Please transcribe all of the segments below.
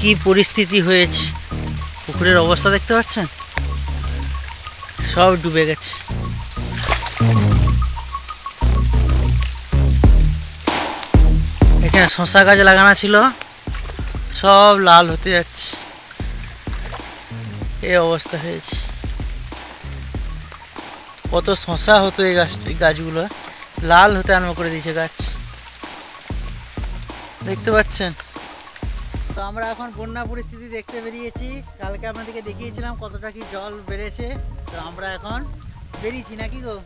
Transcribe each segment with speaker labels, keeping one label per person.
Speaker 1: কি পরিস্থিতি হয়েছে, পুকুরের অবস্থা দেখতে পাচ্ছেন, সব ডুবে গেছে। এখানে শশা গাছ লাগানো ছিল, সব লাল হতে যাচ্ছে, এই অবস্থা হয়েছে। কত শশা হতো এই গাছগুলো, লাল হতে আরম্ভ করে দিয়েছে গাছ, দেখতে পাচ্ছেন। তো আমরা এখন বন্যা পরিস্থিতি দেখতে বেরিয়েছি। কালকে আপনাদেরকে দেখিয়েছিলাম কতটা কি জল বেড়েছে। তো আমরা এখন বেরিয়েছি নাকি গো?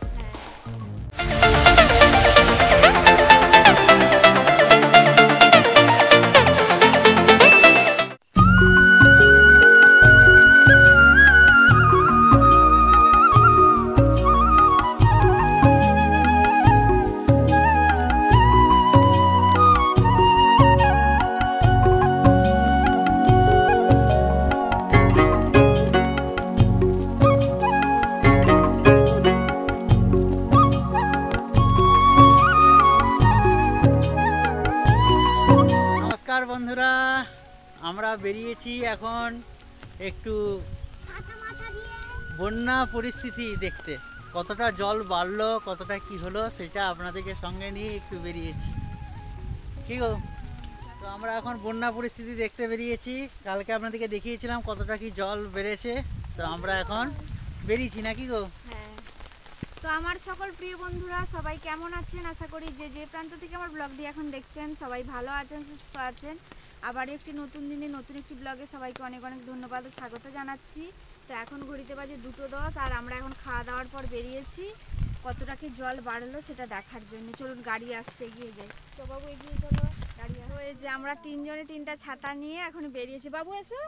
Speaker 1: বন্ধুরা, আমরা বেরিয়েছি এখন একটু বন্যা পরিস্থিতি দেখতে, কতটা জল বাড়লো, কতটা কি হলো সেটা আপনাদেরকে সঙ্গে নিয়ে একটু বেরিয়েছি, কি গো? তো আমরা এখন বন্যা পরিস্থিতি দেখতে বেরিয়েছি। কালকে আপনাদেরকে দেখিয়েছিলাম কতটা কি জল বেড়েছে। তো আমরা এখন বেরিয়েছি নাকি গো?
Speaker 2: তো আমার সকল প্রিয় বন্ধুরা সবাই কেমন আছেন? আশা করি যে যে প্রান্ত থেকে আমার ব্লগটি এখন দেখছেন সবাই ভালো আছেন, সুস্থ আছেন। আবার একটি নতুন দিনে নতুন একটি ব্লগে সবাইকে অনেক অনেক ধন্যবাদ ও স্বাগত জানাচ্ছি। তো এখন ঘড়িতে বাজে 2:10 আর আমরা এখন খাওয়া দাওয়ার পর বেরিয়েছি কতটা কি জল বাড়লো সেটা দেখার জন্য। চলুন, গাড়ি আসছে, এগিয়ে যাই। তো বাবু এগিয়ে চলো, গাড়ি হয়ে যে আমরা তিনজনে তিনটা ছাতা নিয়ে এখন বেরিয়েছি। বাবু এসো।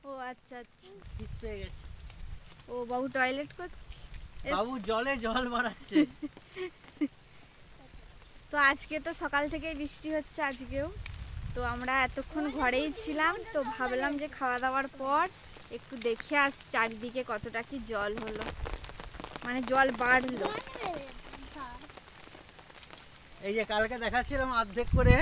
Speaker 2: ও আচ্ছা আচ্ছা,
Speaker 1: পেয়ে গেছে।
Speaker 2: ও বাবু টয়লেট করছে,
Speaker 1: বাবু জলে জল বাড়াচ্ছে।
Speaker 2: তো আজকে তো সকাল থেকেই বৃষ্টি হচ্ছে আজকেও। তো আমরা এতক্ষণ ঘরেই ছিলাম, তো ভাবলাম যে খাওয়া দাওয়ার পর একটু দেখে আস চারিদিকে কতটা কি জল হলো, মানে জল বাড়লো।
Speaker 1: এই যে কালকে দেখাচ্ছিলাম অর্ধেক করে,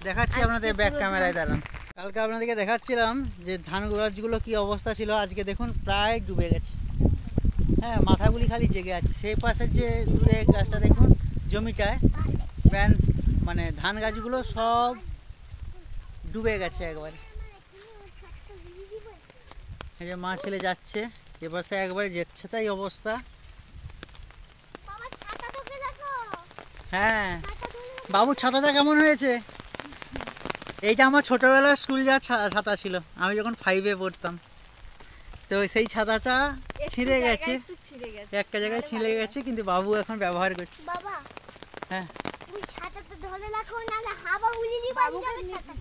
Speaker 1: দেখাচ্ছি আপনাদের ব্যাক ক্যামেরায় দাঁড়ান। কালকে আপনাদেরকে দেখাচ্ছিলাম যে ধান গাছগুলো কি অবস্থা ছিল, আজকে দেখুন প্রায় ডুবে গেছে। হ্যাঁ, মাথাগুলি খালি জেগে আছে। সেই পাশের যে দূরে গাছটা দেখুন, জমিটায় মানে ধান গাছগুলো সব ডুবে গেছে একবারে। এই যে মা ছেলে যাচ্ছে, এ পাশে একবারে যাচ্ছে, তাই অবস্থা। হ্যাঁ, বাবুর ছাতাটা কেমন হয়েছে? এইটা আমার ছোটবেলার স্কুল যাওয়ার ছাতা ছিল, আমি যখন 5-এ পড়তাম। তো সেই ছাতাটা ছিঁড়ে গেছে, একটা জায়গায় ছিঁড়ে গেছে, কিন্তু বাবু এখন ব্যবহার করছে। হ্যাঁ,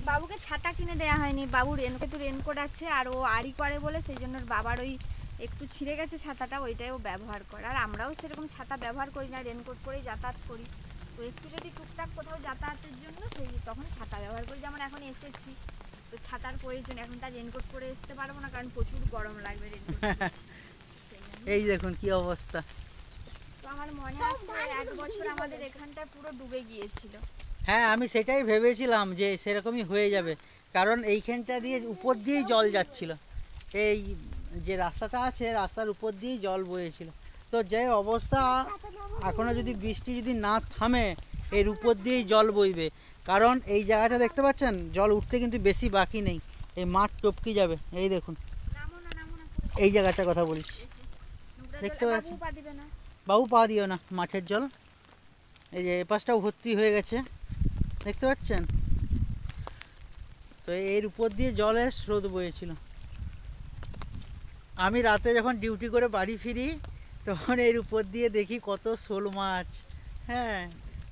Speaker 2: বাবুকে ছাতা কিনে দেওয়া হয়নি, বাবুর রেনকোট আছে আর ও আড়ি করে বলে সেই জন্য বাবার ওই একটু ছিঁড়ে গেছে ছাতাটা, ওইটাই ও ব্যবহার করে। আর আমরাও সেরকম ছাতা ব্যবহার করি না, রেনকোট পরেই যাতায়াত করি। তো একটু যদি টুকটাক কোথাও যাতায়াতের জন্য সেই তখন ছাতা ব্যবহার করি। যেমন এখন এসেছি তো ছাতার প্রয়োজন, এখন তার রেনকোট পরে আসতে পারবো না কারণ প্রচুর গরম লাগবে রেনকোট।
Speaker 1: এই দেখুন কি অবস্থা।
Speaker 2: তো আমার মনে আছে 1 বছর আমাদের এখানটা পুরো ডুবে গিয়েছিল।
Speaker 1: হ্যাঁ, আমি সেটাই ভেবেছিলাম যে সেরকমই হয়ে যাবে, কারণ এইখানটা দিয়ে উপর দিয়েই জল যাচ্ছিল, এই যে রাস্তাটা আছে রাস্তার উপর দিয়েই জল বয়েছিল। তো যে অবস্থা, এখনও যদি বৃষ্টি যদি না থামে এর উপর দিয়েই জল বইবে, কারণ এই জায়গাটা দেখতে পাচ্ছেন জল উঠতে কিন্তু বেশি বাকি নেই, এই মাঠ টপকে যাবে। এই দেখুন এই জায়গাটার কথা বলছি, দেখতে পাচ্ছেন। বাবু পা দিও না, মাঠের জল। এই যে এপাশটাও ভর্তি হয়ে গেছে, দেখতে পাচ্ছেন। তো এর উপর দিয়ে জলের স্রোত বয়েছিল। আমি রাতে যখন ডিউটি করে বাড়ি ফিরি তখন এর উপর দিয়ে দেখি কত শোল মাছ, হ্যাঁ,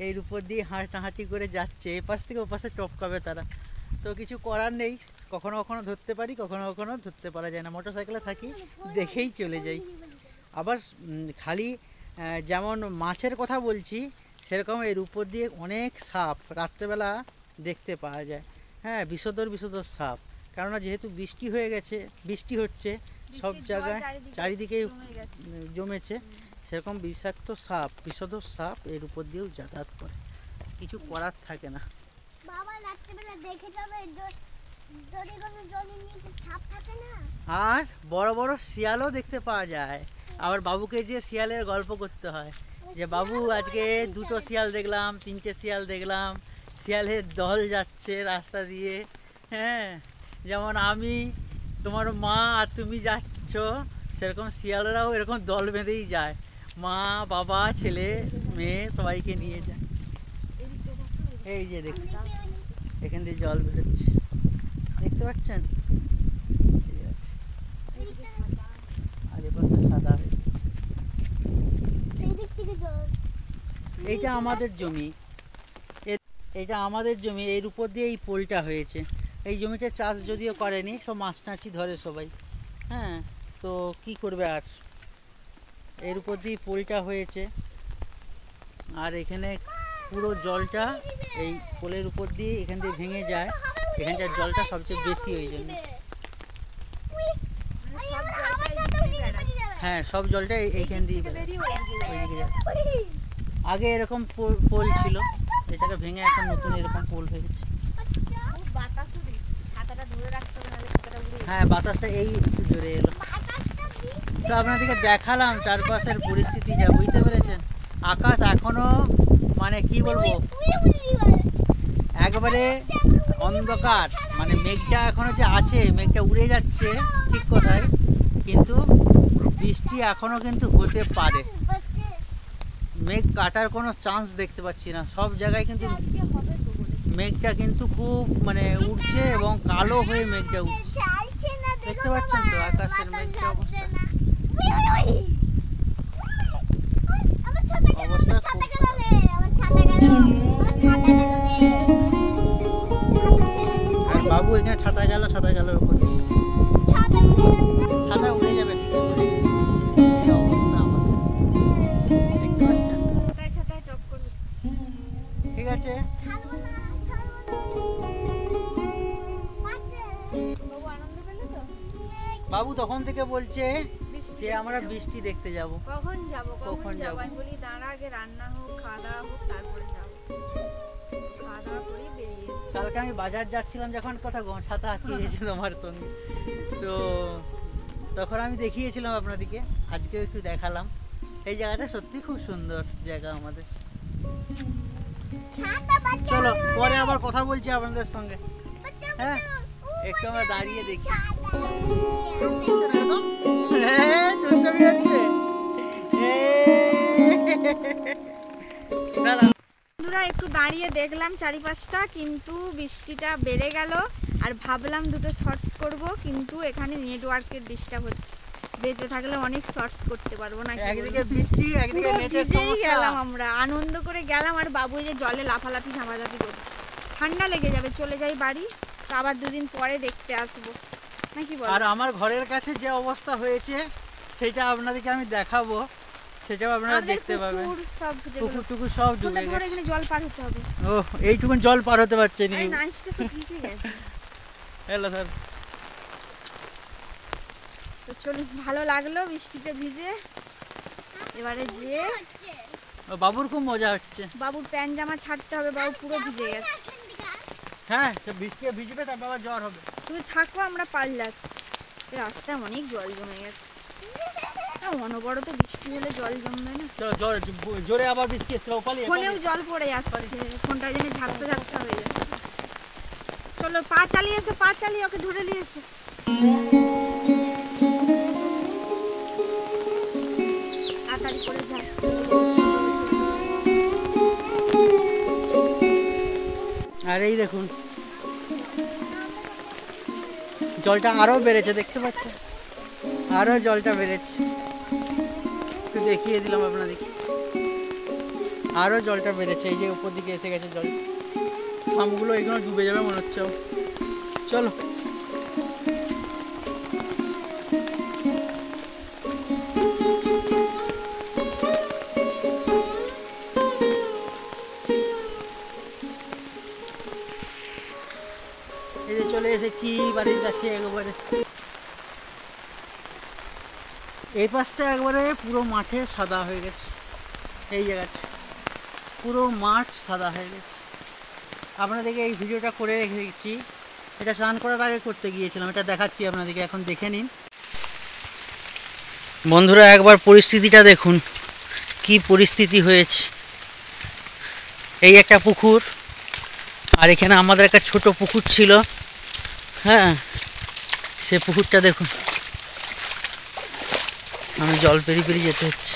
Speaker 1: এর উপর দিয়ে হাঁটাহাঁটি করে যাচ্ছে, এপাশ থেকে ওপাশে টপকাবে তারা। তো কিছু করার নেই, কখনো কখনো ধরতে পারি, কখনো কখনো ধরতে পারা যায় না। মোটর সাইকেলে থাকি, দেখেই চলে যাই। আবার খালি যেমন মাছের কথা বলছি, সেরকম এর উপর দিয়ে অনেক সাপ রাত্রেবেলা দেখতে পাওয়া যায়। হ্যাঁ, বিষধর সাপ, কেননা যেহেতু বৃষ্টি হচ্ছে সব জায়গায় চারিদিকে জমেছে, সেরকম বিষাক্ত সাপ, বিষধর সাপ এর উপর দিয়েও যাতায়াত করে, কিছু করার থাকে না। আর বড় বড় শিয়ালও দেখতে পাওয়া যায়। আবার বাবুকে যে শিয়ালের গল্প করতে হয় যে বাবু আজকে 2টো শিয়াল দেখলাম, 3টে শিয়াল দেখলাম, শিয়ালের দল যাচ্ছে রাস্তা দিয়ে। হ্যাঁ, যেমন আমি, তোমার মা আর তুমি যাচ্ছ, সেরকম শিয়ালরাও এরকম দল বেঁধেই যায়, মা বাবা ছেলে মেয়ে সবাইকে নিয়ে যায়। এই যে দেখুন এখান দিয়ে জল বেরোচ্ছে, দেখতে পাচ্ছেন? আর এ পাশটা সাদা হয়ে যাচ্ছে। এইটা আমাদের জমি, এটা আমাদের জমি, এর উপর দিয়ে এই পোলটা হয়েছে। এই জমিতে চাষ যদিও করেনি, সব মাছ টাছি ধরে সবাই। হ্যাঁ, তো কি করবে আর, এর উপর দিয়ে পোলটা হয়েছে। আর এখানে পুরো জলটা এই পোলের উপর দিয়ে এখান দিয়ে ভেঙে যায়, এখানটার জলটা সবচেয়ে বেশি ওই জন্য। হ্যাঁ, সব জলটা এইখান দিয়ে ওইদিকে যায়। আগে এরকম পোল ছিল, এটাকে ভেঙে এখন নতুন এরকম পোল হয়েছে। হ্যাঁ, বাতাসটা এই একটু জোরে এলো। তো আপনাদেরকে দেখালাম চারপাশের পরিস্থিতিটা, বুঝতে পেরেছেন? আকাশ এখনো মানে কি বলবো, একবারে অন্ধকার, মানে মেঘটা এখনো যে আছে, মেঘটা উড়ে যাচ্ছে ঠিক কথাই, কিন্তু বৃষ্টি এখনো কিন্তু হতে পারে। মেঘ কাটার কোনো চান্স দেখতে পাচ্ছি না, সব জায়গায় কিন্তু মেঘটা কিন্তু খুব মানে উঠছে এবং কালো হয়ে মেঘটা উঠছে, দেখতে পাচ্ছেন তো আকাশের মেঘটা অবস্থা। আর বাবু এখানে ছাতা গেল করছে, ছাতা উড়ে যাবে, এই অবস্থা আমাদের, দেখতে পাচ্ছেন? ঠিক আছে, বাবু তখন থেকে বলছে যে আমরা বৃষ্টি দেখতে যাব। কখন যাব?
Speaker 2: আমি বলি দাঁড়া, আগে রান্না হোক, খাওয়া দাওয়া হোক, তারপরে যাব। খাওয়া দাওয়া করে বেরিয়েছি।
Speaker 1: কালকে আমি বাজার যাচ্ছিলাম যখন, কথা ছাতা আটকে গেছে তোমার সঙ্গে, তো তখন আমি দেখিয়েছিলাম আপনাদেরকে, আজকেও একটু দেখালাম। এই জায়গাটা সত্যি খুব সুন্দর জায়গা আমাদের। চলো পরে আবার কথা বলছি আপনাদের সঙ্গে। হ্যাঁ, একটু আমরা দাঁড়িয়ে দেখি। দুষ্টামি হচ্ছে।
Speaker 2: বন্ধুরা একটু দাঁড়িয়ে দেখলাম চারিপাশটা, কিন্তু বৃষ্টিটা বেড়ে গেল। আর ভাবলাম দুটো শর্টস করব, কিন্তু এখানে নেটওয়ার্কের ডিস্টার্ব হচ্ছে। বেঁচে থাকলে অনেক শর্টস করতে পারবো না,
Speaker 1: একদিকে বৃষ্টি একদিকে নেটের সমস্যা।
Speaker 2: গেলাম আমরা আনন্দ করে গেলাম, আর বাবু যে জলে লাফালাফি ঝামাঝাপি করছে, ঠান্ডা লেগে যাবে, চলে যাই বাড়ি, তো আবার 2 দিন পরে দেখতে আসবো, নাকি বল?
Speaker 1: আর আমার ঘরের কাছে যে অবস্থা হয়েছে সেটা আপনাদেরকে আমি দেখাবো, সেটাও আপনারা দেখতে পাবেন। পুকুর টুকুর সব ডুবে গেছে,
Speaker 2: এখানে জল পার হতে হবে।
Speaker 1: ও, এইটুকুন জল পার হতে পারছে না,
Speaker 2: নাইসটা তো ভিজে গেছে।
Speaker 1: হ্যালো স্যার,
Speaker 2: তো চলুন, ভালো লাগলো বৃষ্টিতে ভিজে। এবারে যে
Speaker 1: বাবুর খুব মজা হচ্ছে।
Speaker 2: বাবুর প্যান্ট জামা ছাড়তে হবে, বাবু পুরো ভিজে গেছে।
Speaker 1: হ্যাঁ, বৃষ্টিতে ভিজবে, তার বাবা জ্বর হবে।
Speaker 2: তুমি থাকো, আমরা পাল্লাচ্ছি। রাস্তায় অনেক জল জমে গেছে, অনবরত বৃষ্টি হলে জল জমবে না?
Speaker 1: জোরে আবার বৃষ্টি এসছে,
Speaker 2: ফোনেও জল পড়ে যাচ্ছে, ফোনটা যেন ঝাপসা ঝাপসা হয়ে যাচ্ছে। চলো পা চালিয়ে এসো, পা চালিয়ে ওকে ধরে নিয়ে এসো। তাড়াতাড়ি করে যা।
Speaker 1: আর এই দেখুন জলটা আরো বেড়েছে, দেখতে পাচ্ছেন? আরো জলটা বেড়েছে, একটু দেখিয়ে দিলাম আপনাদেরকে। আরো জলটা বেড়েছে, এই যে উপর দিকে এসে গেছে জল, আমগুলো এগুলো ডুবে যাবে মনে হচ্ছে। চলো এই যে চলে এসেছি বাড়ির কাছে একবারে। এই পাশটা একবারে পুরো মাঠে সাদা হয়ে গেছে, এই জায়গাটা পুরো মাঠ সাদা হয়ে গেছে। আপনাদেরকে এই ভিডিওটা করে রেখেছি এটা স্নান করার আগে করতে গিয়েছিলাম, এটা দেখাচ্ছি আপনাদেরকে, এখন দেখে নিন বন্ধুরা। একবার পরিস্থিতিটা দেখুন, কি পরিস্থিতি হয়েছে। এই একটা পুকুর, আর এখানে আমাদের একটা ছোট পুকুর ছিল, হ্যাঁ, সে পুকুরটা দেখুন। আমি জল পেরিয়ে পেরিয়ে যেতে হচ্ছে।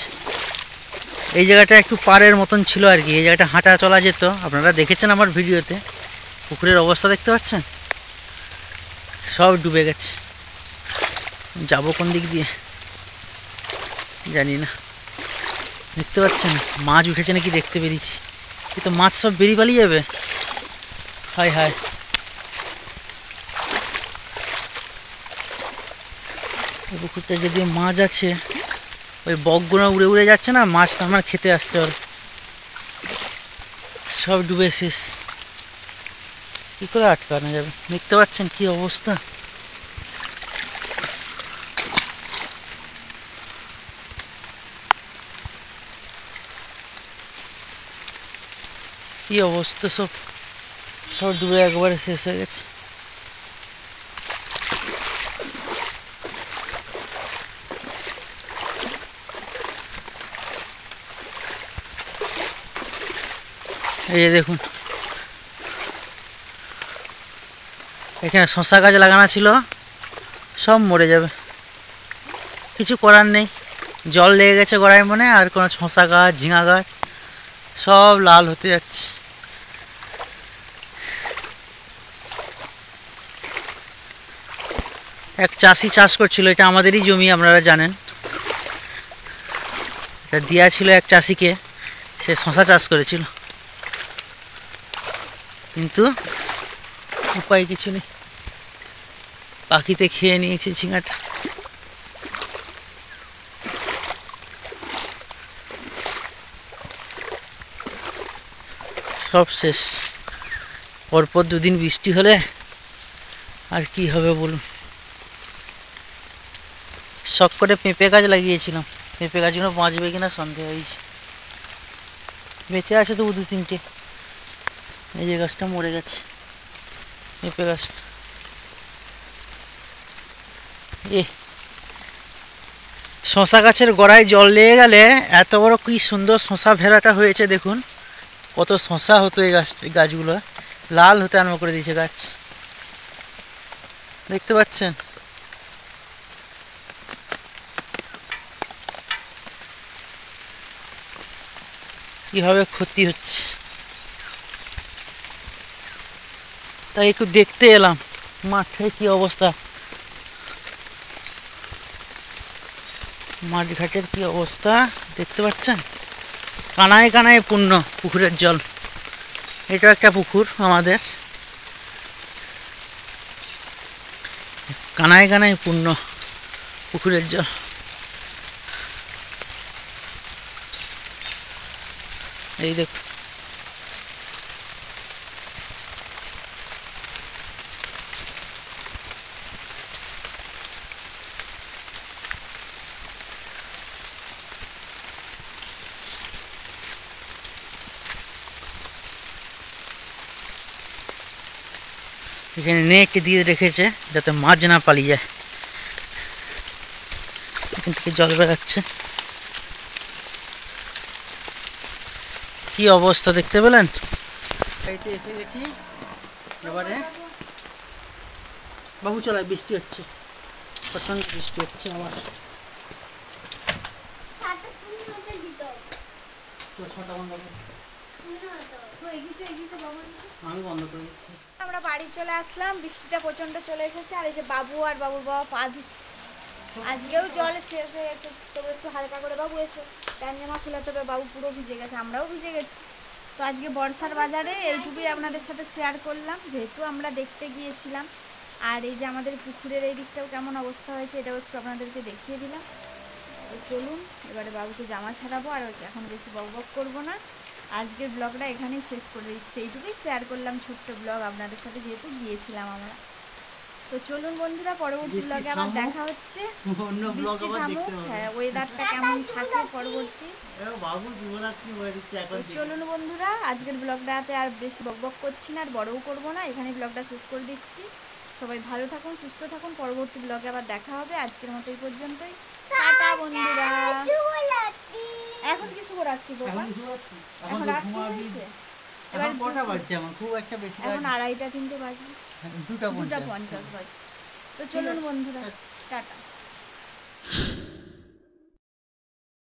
Speaker 1: এই জায়গাটা একটু পাড়ের মতন ছিল আর কি, এই জায়গাটা হাঁটা চলা যেত। আপনারা দেখেছেন আমার ভিডিওতে, পুকুরের অবস্থা দেখতে পাচ্ছেন, সব ডুবে গেছে। যাব কোন দিক দিয়ে জানি না। দেখতে পাচ্ছেন মাছ উঠেছে নাকি দেখতে পেরেছি, কিন্তু মাছ সব বেরিয়ে পালিয়ে যাবে। হায় হায়, পুকুরটা যদিও মাছ আছে, ওই বকগুলো উড়ে উড়ে যাচ্ছে না, মাছ তো আমার খেতে আসছে, ওর সব ডুবে শেষ। কী করে আটকানো যাবে, দেখতে পাচ্ছেন কি অবস্থা। কি অবস্থা, সব সব ডুবে একবারে শেষ হয়ে গেছে। এই যে দেখুন, এখানে শশা গাছ লাগানো ছিল, সব মরে যাবে, কিছু করার নেই। জল লেগে গেছে গোড়ায় মনে, আর কোনো শশা গাছ ঝিঙা গাছ সব লাল হতে যাচ্ছে। এক চাষি চাষ করছিল, এটা আমাদেরই জমি, আপনারা জানেন। এটা দেওয়া ছিল এক চাষিকে, সে শশা চাষ করেছিল, কিন্তু উপায় কিছু নেই, পাখিতে খেয়ে নিয়েছে ঝিঙাটা। সব শেষ। পরপর দুদিন বৃষ্টি হলে আর কি হবে বলুন। শখ করে পেঁপে গাছ লাগিয়েছিলাম, পেঁপে গাছগুলো বাঁচবে কিনা সন্দেহ হয়েছে। বেঁচে আছে তবু দু তিনটে। এই যে গাছটা মরে গেছে, পেঁপে গাছটা। শশা গাছের গোড়ায় জল লেগে গেলে এত বড় কি সুন্দর শশা ভেড়াটা হয়েছে দেখুন। কত শশা হতো এই গাছগুলো, লাল হতে আরম্ভ করে দিয়েছে গাছ, দেখতে পাচ্ছেন। কিভাবে ক্ষতি হচ্ছে, তাই একটু দেখতে এলাম মাঠে কি অবস্থা, মাঠ ঘাটের কি অবস্থা দেখতে পাচ্ছেন। কানায় কানায় পূর্ণ পুকুরের জল। এটা একটা পুকুর আমাদের, কানায় কানায় পূর্ণ পুকুরের জল। এই দেখ, এখানে নেট দিয়ে রেখেছে যাতে মাছ না পালিয়ে যায়, এখান থেকে জল বেরাচ্ছে। কি অবস্থা দেখতে পেলেন। বাড়িতে এসে গেছি এবারে। বাবু চলায়, বৃষ্টি হচ্ছে, প্রচন্ড বৃষ্টি হচ্ছে। আমার আমি বন্ধ করে দিচ্ছি।
Speaker 2: আমরা বাড়ি চলে আসলাম, বৃষ্টিটা প্রচন্ড চলে এসেছে। আর এই যে বাবু আর বাবুর বাবা পা ধুচ্ছে, আজকেও জল শেষ হয়ে গেছে, তবে একটু হালকা করে। বাবু এসো, প্যান্ট জামা খুলে, তবে বাবু পুরো ভিজে গেছে, আমরাও ভিজে গেছি। তো আজকে বর্ষার বাজারে এইটুকুই আপনাদের সাথে শেয়ার করলাম, যেহেতু আমরা দেখতে গিয়েছিলাম। আর এই যে আমাদের পুকুরের এই দিকটাও কেমন অবস্থা হয়েছে, এটাও একটু আপনাদেরকে দেখিয়ে দিলাম। তো চলুন এবারে বাবুকে জামা ছাড়াবো, আর এখন বেশি বকবক করবো না। আজকের ব্লগটা এখানেই শেষ করে দিচ্ছি, এইটুকুই শেয়ার করলাম, ছোট্ট ব্লগ আপনাদের সাথে, যেহেতু গিয়েছিলাম আমরা। তো চলুন বন্ধুরা, পরবর্তী ব্লগে আবার দেখা হচ্ছে। বৃষ্টি থামুক, হ্যাঁ, ওয়েদারটা কেমন থাকে পরবর্তী। তো চলুন বন্ধুরা, আজকের ব্লগটাতে আর বেশি বকবক করছি না, আর বড়ও করবো না, এখানে ব্লগটা শেষ করে দিচ্ছি। সবাই ভালো থাকুন, সুস্থ থাকুন। পরবর্তী ব্লগে আবার দেখা হবে। আজকের মতো এই পর্যন্তই। টাটা বন্ধুরা। এখন কি শুভরাত্রি বাবা? এখন রাত্রি হয়েছে। এবার
Speaker 1: এখন কটা বাজছে? আমার খুব একটা বেশি
Speaker 2: এখন 2:30 3টে বাজে,
Speaker 1: 2টা
Speaker 2: 2:50 বাজে। তো চলুন বন্ধুরা, টাটা।